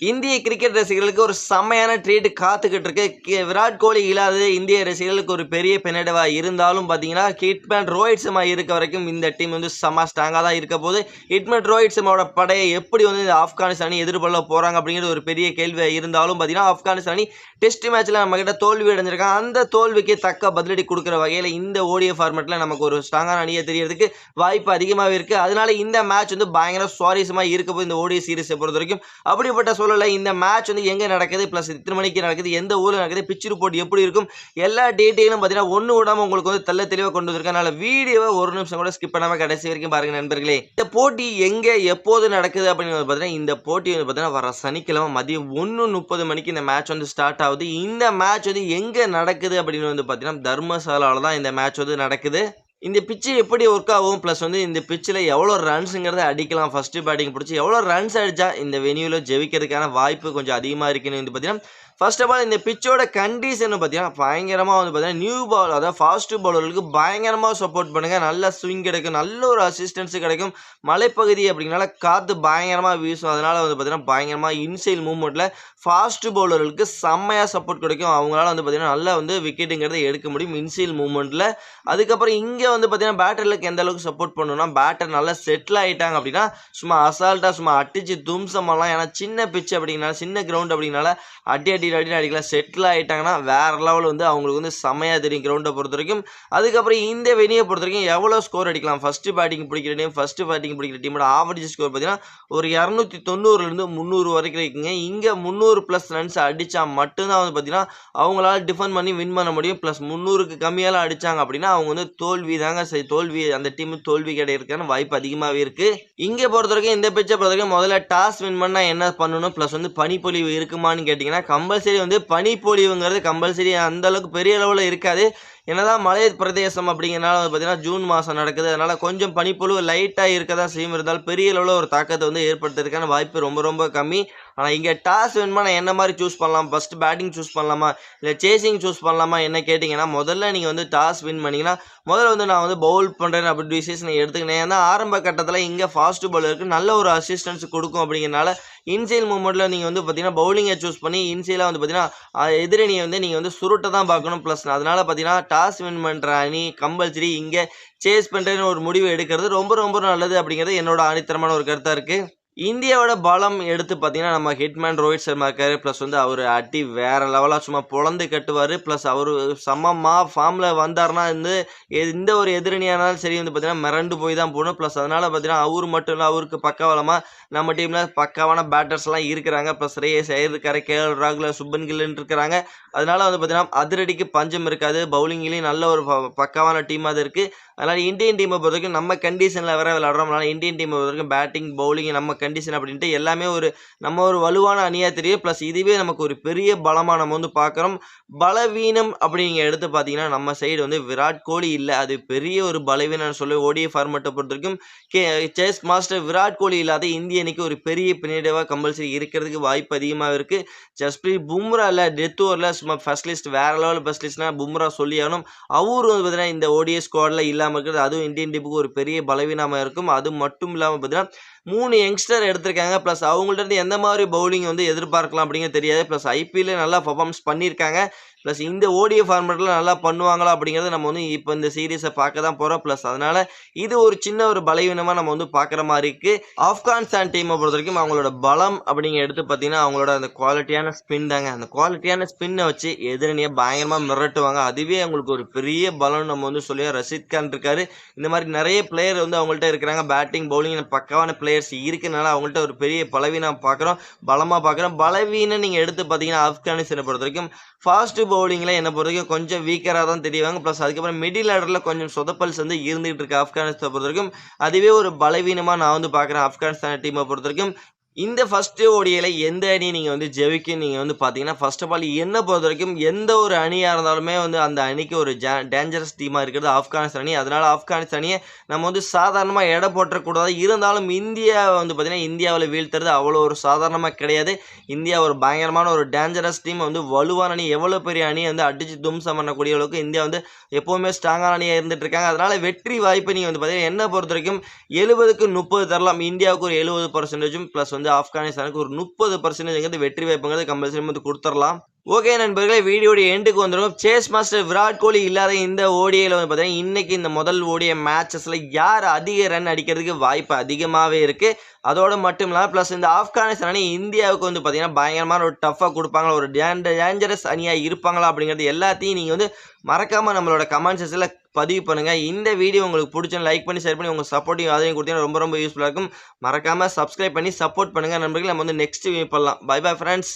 இந்திய கிரிக்கெட் ரசிகர்களுக்கு ஒரு செம்மையான ட்ரீட் காத்துக்கிட்டு இருக்கு. விராட் கோலி இல்லாதது இந்திய ரசிகர்களுக்கு ஒரு பெரிய பின்னடைவா இருந்தாலும் பார்த்தீங்கன்னா, ஹிட்மேன் ரோஹித் சர்மா இருக்க வரைக்கும் இந்த டீம் வந்து செம்ம ஸ்ட்ராங்காக தான் இருக்க போது. ஹிட்மேன் ரோஹித் சர்மாவோட படையை எப்படி வந்து இந்த ஆப்கானிஸ்தான் அணி எதிர்கொள்ள போறாங்க அப்படிங்கிறது ஒரு பெரிய கேள்வியாக இருந்தாலும் பார்த்தீங்கன்னா, ஆப்கானிஸ்தான் அணி டெஸ்ட் மேட்ச்ல நம்ம கிட்ட தோல்வி அடைஞ்சிருக்காங்க. அந்த தோல்விக்கு தக்க பதிலடி கொடுக்குற வகையில் இந்த ஓடிஐ ஃபார்மேட்ல நமக்கு ஒரு ஸ்ட்ராங்கான அணியை தெரியறதுக்கு வாய்ப்பு அதிகமாகவே இருக்கு. அதனால இந்த மேட்ச் வந்து பயங்கர சுவாரஸ்யமாக இருக்க போது இந்த ஓடிஐ சீரிஸை பொறுத்த வரைக்கும். அப்படிப்பட்ட இந்த மேட்ச் வந்து எங்க நடக்குது, பிளஸ் எத்தனை மணிக்கு நடக்குது, எந்த ஊர்ல நடக்குது, பிட்ச் ரிப்போர்ட் எப்படி இருக்கும், எல்லா டீடைலும் பார்த்தீங்கன்னா ஒன்று விடாம உங்களுக்கு வந்து தெளிவாக கொண்டு வந்திருக்கேன். அதனால வீடியோவை ஒரு நிமிஷம் கூட ஸ்கிப் பண்ணாம கடைசி வரைக்கும் பாருங்க நண்பர்களே. இந்த போட்டி எங்க எப்போது நடக்குது அப்படின்னு பார்த்தீங்கன்னா, இந்த போட்டி வந்து பார்த்தீங்கன்னா வர சனிக்கிழமை மதியம் 1:30 மணிக்கு இந்த மேட்ச் வந்து ஸ்டார்ட் ஆகுது. இந்த மேட்ச் வந்து எங்க நடக்குது அப்படின்னு வந்து பார்த்தீங்கன்னா தர்மசாலாவில் தான் இந்த மேட்ச் வந்து நடக்குது. இந்த பிச்சு எப்படி ஒர்க் ஆகும், ப்ளஸ் வந்து இந்த பிச்சில் எவ்வளோ ரன்ஸுங்கிறத அடிக்கலாம், ஃபஸ்ட்டு பேட்டிங் பிடிச்சி எவ்வளோ ரன்ஸ் அடித்தா இந்த வெனியூவில் ஜெயிக்கிறதுக்கான வாய்ப்பு கொஞ்சம் அதிகமாக இருக்குன்னு வந்து பார்த்தீங்கன்னா, ஃபர்ஸ்ட் ஆஃப் ஆல் இந்த பிச்சோட கண்டிஷன் பார்த்தீங்கன்னா பயங்கரமாக வந்து பார்த்தீங்கன்னா நியூ பால், அதாவது ஃபாஸ்ட் பவுலர்களுக்கு பயங்கரமாக சப்போர்ட் பண்ணுங்கள். நல்ல ஸ்விங் கிடைக்கும், நல்ல ஒரு அசிஸ்டன்ஸு கிடைக்கும். மலைப்பகுதி அப்படிங்கனால காற்று பயங்கரமாக வீசும். அதனால் வந்து பார்த்தீங்கன்னா பயங்கரமாக இன்சைல் மூவ்மெண்ட்டில் ஃபாஸ்ட் பவுலர்களுக்கு செம்மையாக சப்போர்ட் கிடைக்கும். அவங்களால வந்து பார்த்தீங்கன்னா நல்லா வந்து விக்கெட்டுங்கிறத எடுக்க முடியும் இன்சைல் மூவ்மெண்ட்டில். அதுக்கப்புறம் இங்கே வந்து பார்த்தீங்கன்னா பேட்டர்களுக்கு எந்த அளவுக்கு சப்போர்ட் பண்ணணும்னா, பேட்டர் நல்லா செட்டில் ஆகிட்டாங்க அப்படின்னா சும்மா அசால்ட்டாக சும்மா அடிச்சு தும்சமெல்லாம். ஏன்னா சின்ன பிச் அப்படிங்கனால, சின்ன கிரவுண்ட் அப்படிங்கனால அடி அடிக்கலாம். செட்டில் ஆகிட்டாங்கன்னா வேற லெவல் வந்து அவங்களுக்கு வந்து செம்மையாக தெரியும் கிரவுண்டை பொறுத்த வரைக்கும். அதுக்கப்புறம் இந்த வெனியை பொறுத்த வரைக்கும் எவ்வளோ ஸ்கோர் அடிக்கலாம், ஃபஸ்ட்டு பேட்டிங் பிடிக்கிற டீமோட ஆவரேஜ் ஸ்கோர் பார்த்தீங்கன்னா ஒரு 290 300 வரைக்கும் இருக்குங்க. இங்கே 300 ப்ளஸ் ரன்ஸ் அடித்தா மட்டும்தான் வந்து பார்த்தீங்கன்னா அவங்களால டிஃபெண்ட் பண்ணி வின் பண்ண முடியும். ப்ளஸ் 300க்கு கம்மியாலாம் அடித்தாங்க அப்படின்னா அவங்க வந்து தோல்வி தாங்க. சரி, தோல்வி அந்த டீம் தோல்வி கிடைக்கிறதுக்கான வாய்ப்பு அதிகமாகவே இருக்குது. இங்கே பொறுத்த வரைக்கும் இந்த பிச்சை பொறுத்த வரைக்கும் முதல்ல டாஸ் வின் பண்ணால் என்ன பண்ணணும், ப்ளஸ் வந்து பனிப்பொழிவு இருக்குமான்னு கேட்டிங்கன்னா கம்பல்சரி வந்து பனிப்பொழிவுங்கிறது கம்பல்சரி அந்த அளவுக்கு பெரிய அளவில் இருக்காது. என்னதான் மலை பிரதேசம் அப்படிங்கிறனால வந்து பார்த்தீங்கன்னா ஜூன் மாதம் நடக்குது. அதனால் கொஞ்சம் பனிப்பொழிவு லைட்டாக இருக்க தான் செய்யும். இருந்தாலும் பெரிய அளவில் ஒரு தாக்கத்தை வந்து ஏற்படுத்துறதுக்கான வாய்ப்பு ரொம்ப கம்மி. ஆனால் இங்கே டாஸ் வேணுமா நான் என்ன மாதிரி சூஸ் பண்ணலாம், ஃபஸ்ட்டு பேட்டிங் சூஸ் பண்ணலாமா இல்லை சேசிங் சூஸ் பண்ணலாமா என்ன கேட்டிங்கன்னா, முதல்ல நீங்கள் வந்து டாஸ் வின் பண்ணிங்கன்னா முதல்ல வந்து நான் வந்து பவுல் பண்ணுறேன் அப்படி டிசிஷன் எடுத்துக்கினேன். ஏன்னா ஆரம்ப கட்டத்தில் இங்கே ஃபாஸ்ட் பவுலருக்கு நல்ல ஒரு அசிஸ்டன்ஸ் கொடுக்கும். அப்படிங்கிறனால இன்சைல் மூமெண்ட்டில் நீங்கள் வந்து பார்த்தீங்கன்னா பவுலிங்கை சூஸ் பண்ணி இன்சைலாக வந்து பார்த்தீங்கன்னா எதிரணியை வந்து நீங்கள் வந்து சுருட்டை தான் பார்க்கணும். ப்ளஸ் அதனால் பார்த்தீங்கன்னா டாஸ் வின் பண்ணுற அணி கம்பல்சரி இங்கே சேஸ் பண்ணுறேன்னு ஒரு முடிவு எடுக்கிறது ரொம்ப நல்லது அப்படிங்கிறது என்னோட ஆணித்தரமான ஒரு கருத்தாக இருக்குது. இந்தியாவோட பலம் எடுத்து பார்த்தீங்கன்னா நம்ம ஹிட்மேன் ரோஹித் சர்மா இருக்காரு. ப்ளஸ் வந்து அவர் அடி வேறு லெவலாக சும்மா பொழந்து கட்டுவார். ப்ளஸ் அவர் செம்மமாக ஃபார்மில் வந்தார்னா வந்து எந்த ஒரு எதிரணியானாலும் சரி வந்து பார்த்தீங்கன்னா மிரண்டு போய் தான் போகணும். ப்ளஸ் அதனால் பார்த்தீங்கன்னா அவர் மட்டும் இல்லை, அவருக்கு பக்கவலமாக நம்ம டீமில் பக்காவான பேட்டர்ஸ்லாம் இருக்கிறாங்க. ப்ளஸ் ரேஸ் ஐயர் இருக்காரு, கேஎல் ராகுல், சுப்மன் கில்னு இருக்கிறாங்க. அதனால் வந்து பார்த்தீங்கன்னா அதிரடிக்கு பஞ்சம் இருக்காது. பவுலிங்லேயும் நல்ல ஒரு பக்காவான டீமாக அது இருக்குது. அதனால் இந்தியன் டீமை பொறுத்த வரைக்கும் நம்ம கண்டிஷனில் வேறு விளையாடுறோம்னால இந்தியன் டீமை பொறுத்த வரைக்கும் பேட்டிங் பவுலிங் நம்ம கண்டிஷன் அப்படின்ட்டு எல்லாமே நம்ம ஒரு வலுவான அணியாக தெரியும். ப்ளஸ் இதுவே நமக்கு ஒரு பெரிய பலமாக நம்ம வந்து பார்க்குறோம். பலவீனம் அப்படிங்க எடுத்து பார்த்தீங்கன்னா நம்ம சைடு வந்து விராட் கோலி இல்லை, அது பெரிய ஒரு பலவீனம்னு சொல்லி ஓடிஐ ஃபார்மேட்டை பொறுத்த வரைக்கும் செஸ் மாஸ்டர் விராட் கோலி இல்லாத இந்திய அணிக்கு ஒரு பெரிய பின்னடைவாக கம்பல்சரி இருக்கிறதுக்கு வாய்ப்பு அதிகமாக இருக்குது. ஜஸ்பிரீத் பும்ரா இல்லை, டெத் ஓவரில் சும்மா ஃபர்ஸ்ட் லிஸ்ட் வேறு லெவல் ஃபர்ஸ்ட் லிஸ்ட்னா பும்ரா சொல்லி ஆகணும். அவரு வந்து பார்த்தீங்கன்னா இந்த ஓடிஐ ஸ்குவாடில் இல்லாமல் இருக்கிறது அதுவும் இந்தியன் டீமுக்கு ஒரு பெரிய பலவீனமாக இருக்கும். அது மட்டும் இல்லாமல் பார்த்தீங்கன்னா 3 யங்ஸ்டர் எடுத்திருக்காங்க. ப்ளஸ் அவங்கள்ட்ட இருந்து எந்த மாதிரி பவுலிங் வந்து எதிர்பார்க்கலாம் அப்படிங்கிறது தெரியாது. ப்ளஸ் ஐபிஎல்ல நல்லா பர்ஃபார்மன்ஸ் பண்ணியிருக்காங்க. ப்ளஸ் இந்த ஓடிஐ ஃபார்மேட்டில் நல்லா பண்ணுவாங்களா அப்படிங்கிறத நம்ம வந்து இப்போ இந்த சீரீஸை பார்க்க தான் போகிறோம். ப்ளஸ் அதனால் இது ஒரு சின்ன ஒரு பலவீனமாக நம்ம வந்து பார்க்குற மாதிரி இருக்குது. ஆப்கானிஸ்தான் டீமை பொறுத்த வரைக்கும் அவங்களோட பலம் அப்படிங்க எடுத்து பார்த்தீங்கன்னா அவங்களோட அந்த குவாலிட்டியான ஸ்பின் தாங்க. அந்த குவாலிட்டியான ஸ்பின்னை வச்சு எதிரணியை பயங்கரமாக மிரட்டுவாங்க. அதுவே அவங்களுக்கு ஒரு பெரிய பலம் நம்ம வந்து சொல்லி ரஷீத் கான் இருக்காரு. இந்த மாதிரி நிறைய பிளேயர் வந்து அவங்கள்ட்ட இருக்கிறாங்க. பேட்டிங் பவுலிங் பக்காவான பிளேயர்ஸ் இருக்கிறனால அவங்கள்ட்ட ஒரு பெரிய பலவீனம் பார்க்குறோம், பலமாக பார்க்குறோம். பலவீனம் நீங்கள் எடுத்து பார்த்தீங்கன்னா ஆப்கானிஸ்தானை பொறுத்த வரைக்கும் ஃபாஸ்ட் பவுலிங்கில் என்னை பொறுத்த வரைக்கும் கொஞ்சம் வீக்கராக தான் தெரியுவாங்க. ப்ளஸ் அதுக்கப்புறம் மிடில் ஆர்டரில் கொஞ்சம் சொதப்பல்ஸ் வந்து இருந்துகிட்டு இருக்கு ஆப்கானிஸ்தானை பொறுத்த வரைக்கும். அதுவே ஒரு பலவீனமாக நான் வந்து பார்க்குறேன் ஆப்கானிஸ்தான் டீமை பொறுத்த வரைக்கும். இந்த ஃபஸ்ட்டு ஓடிஐல எந்த அணி நீங்கள் வந்து ஜெயிக்கும் நீங்கள் வந்து பார்த்தீங்கன்னா ஃபர்ஸ்ட் ஆஃப் ஆல் என்னை பொறுத்த வரைக்கும் எந்த ஒரு அணியாக இருந்தாலுமே வந்து அந்த அணிக்கு ஒரு டேஞ்சரஸ் டீமாக இருக்கிறது ஆப்கானிஸ்தான் அணி. அதனால் ஆப்கானிஸ்தான் அணியை நம்ம வந்து சாதாரணமாக எடை போட்டக்கூடாது. இருந்தாலும் இந்தியா வந்து பார்த்திங்கன்னா இந்தியாவில் வீழ்த்துறது அவ்வளோ ஒரு சாதாரணமாக கிடையாது. இந்தியா ஒரு பயங்கரமான ஒரு டேஞ்சரஸ் டீம், வந்து வலுவான அணி, எவ்வளோ பெரிய அணியை வந்து அடித்து தும்சம் பண்ணக்கூடிய அளவுக்கு இந்தியா வந்து எப்போவுமே ஸ்ட்ராங்கான அணியாக இருந்துட்டு இருக்காங்க. அதனால் வெற்றி வாய்ப்பு நீங்கள் வந்து பார்த்தீங்கன்னா என்னை பொறுத்த வரைக்கும் 70க்கு 30 தரலாம். இந்தியாவுக்கு ஒரு 70% ப்ளஸ் வந்து ஆப்கானிஸ்தானுக்கு ஒரு 30% வெற்றி வாய்ப்புங்கிறது கம்பல்சரி வந்து கொடுத்துடலாம். ஓகே நண்பர்களே, வீடியோட எண்டுக்கு வந்துடும். சேஸ் மாஸ்டர் விராட் கோலி இல்லாத இந்த ஓடிஐயில் வந்து பார்த்தீங்கன்னா இன்னைக்கு இந்த முதல் ஓடிஐ மேட்சஸில் யார் அதிக ரன் அடிக்கிறதுக்கு வாய்ப்பு அதிகமாகவே இருக்குது. அதோடு மட்டும் இல்லாமல் ப்ளஸ் இந்த ஆப்கானிஸ்தான் அணி இந்தியாவுக்கு வந்து பார்த்தீங்கன்னா பயங்கரமான ஒரு டஃப்பாக கொடுப்பாங்களா, ஒரு டேஞ்சரஸ் அணியாக இருப்பாங்களா அப்படிங்கிறது எல்லாத்தையும் நீங்கள் வந்து மறக்காமல் நம்மளோட கமெண்ட் செக்ஷனில் பதிவு பண்ணுங்கள். இந்த வீடியோ உங்களுக்கு பிடிச்சா லைக் பண்ணி ஷேர் பண்ணி உங்கள் சப்போர்ட்டிவ் ஆதரவு கொடுத்தீங்கன்னா ரொம்ப ரொம்ப யூஸ்ஃபுல்லாக இருக்கும். மறக்காமல் சப்ஸ்கிரைப் பண்ணி சப்போர்ட் பண்ணுங்கள் நண்பர்கள். நம்ம வந்து நெக்ஸ்ட் வீடியோ பண்ணலாம். Bye bye friends.